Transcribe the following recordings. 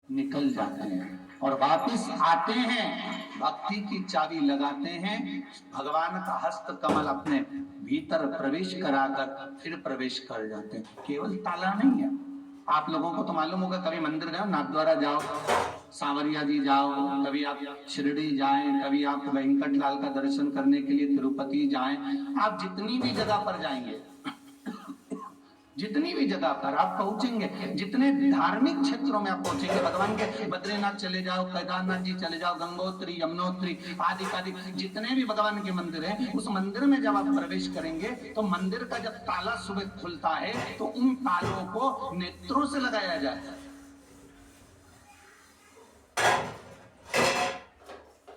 निकल जाते हैं और वापिस आते हैं, भक्ति की चाबी लगाते हैं, भगवान का हस्त कमल अपने भीतर प्रवेश कराकर फिर प्रवेश कर जाते हैं। केवल ताला नहीं है। आप लोगों को तो मालूम होगा, कभी मंदिर जाओ, नाथद्वारा जाओ, सांवरिया जी जाओ, कभी आप शिरडी जाएं, कभी आप वेंकट लाल का दर्शन करने के लिए तिरुपति जाएं, आप जितनी भी जगह पर जाएंगे, जितनी भी जगह पर आप पहुंचेंगे, जितने धार्मिक क्षेत्रों में आप पहुंचेंगे, भगवान के बद्रीनाथ चले जाओ, केदारनाथ जी चले जाओ, गंगोत्री, यमुनोत्री आदि आदि जितने भी भगवान के मंदिर हैं, उस मंदिर में जब आप प्रवेश करेंगे तो मंदिर का जब ताला सुबह खुलता है तो उन तालों को नेत्रों से लगाया जाता है।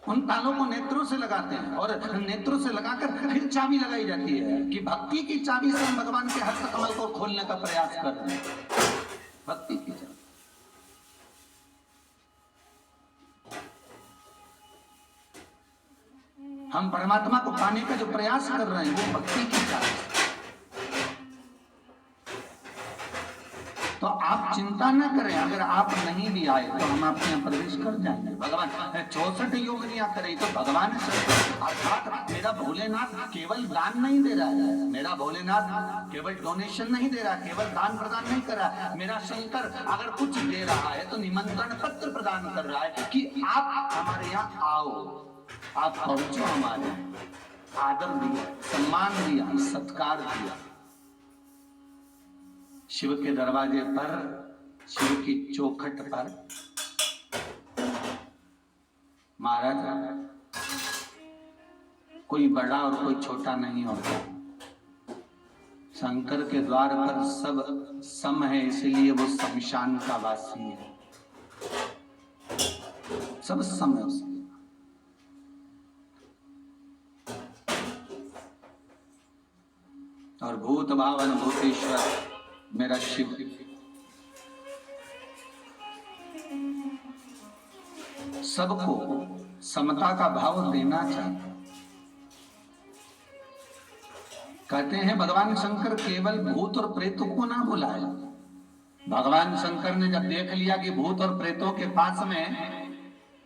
उन तालों को नेत्रों से लगाते हैं और नेत्रों से लगाकर फिर चाबी लगाई जाती है कि भक्ति की चाबी से हम भगवान के हस्त कमल को खोलने का प्रयास कर रहे हैं। भक्ति की चाबी। हम परमात्मा को पाने का जो प्रयास कर रहे हैं वो भक्ति की चाबी। तो आप चिंता न करें, अगर आप नहीं भी आए तो हम आपके यहाँ प्रवेश कर जाएंगे। भगवान 64 योगनियां करें तो भगवान अर्थात मेरा भोलेनाथ केवल दान नहीं दे रहा है, मेरा भोलेनाथ केवल डोनेशन नहीं दे रहा, केवल दान प्रदान नहीं कर रहा। मेरा शंकर अगर कुछ दे रहा है तो निमंत्रण पत्र प्रदान कर रहा है कि आप हमारे यहाँ आओ, आप पहुंचो, हमारे आदर दिया, सम्मान दिया, सत्कार दिया। शिव के दरवाजे पर, शिव की चौखट पर महाराज कोई बड़ा और कोई छोटा नहीं होता। शंकर के द्वार पर सब सम है, इसलिए वो शमशान का वासी है। सब सम है उसमें। और भूत भावन भूतेश्वर मेरा शिव सबको समता का भाव देना चाहता। कहते हैं भगवान शंकर केवल भूत और प्रेतों को ना बुलाए। भगवान शंकर ने जब देख लिया कि भूत और प्रेतों के पास में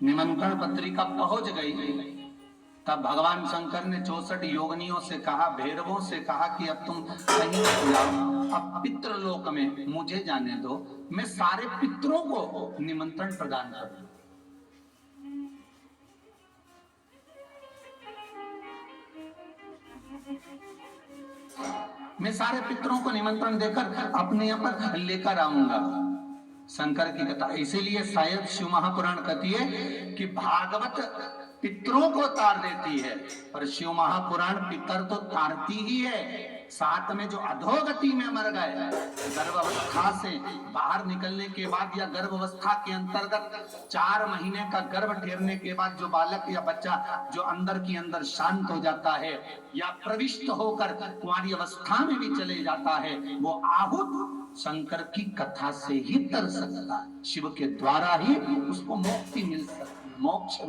निमंत्रण पत्रिका पहुंच गई, तब भगवान शंकर ने 64 योगनियों से कहा, भैरवों से कहा कि अब तुम कहीं मत जाओ, अब पितृलोक में मुझे जाने दो, मैं सारे पितरों को निमंत्रण प्रदान करूं। मैं सारे पितरों को निमंत्रण देकर अपने यहाँ पर लेकर आऊंगा। शंकर की कथा इसीलिए शायद शिव महापुराण कहती है कि भागवत पितरों को तार देती है, पर शिव महापुराण पितर तो तारती ही है। साथ में जो अधोगति में मर गए, गर्भावस्था से बाहर निकलने के बाद या गर्भावस्था के अंतर्गत 4 महीने का गर्भ ठहरने के बाद जो बालक या बच्चा जो अंदर की अंदर शांत हो जाता है या प्रविष्ट होकर कुंवारी अवस्था में भी चले जाता है, वो आहुत शंकर की कथा से ही तर सकता है। शिव के द्वारा ही उसको मुक्ति मिल सकती, मोक्ष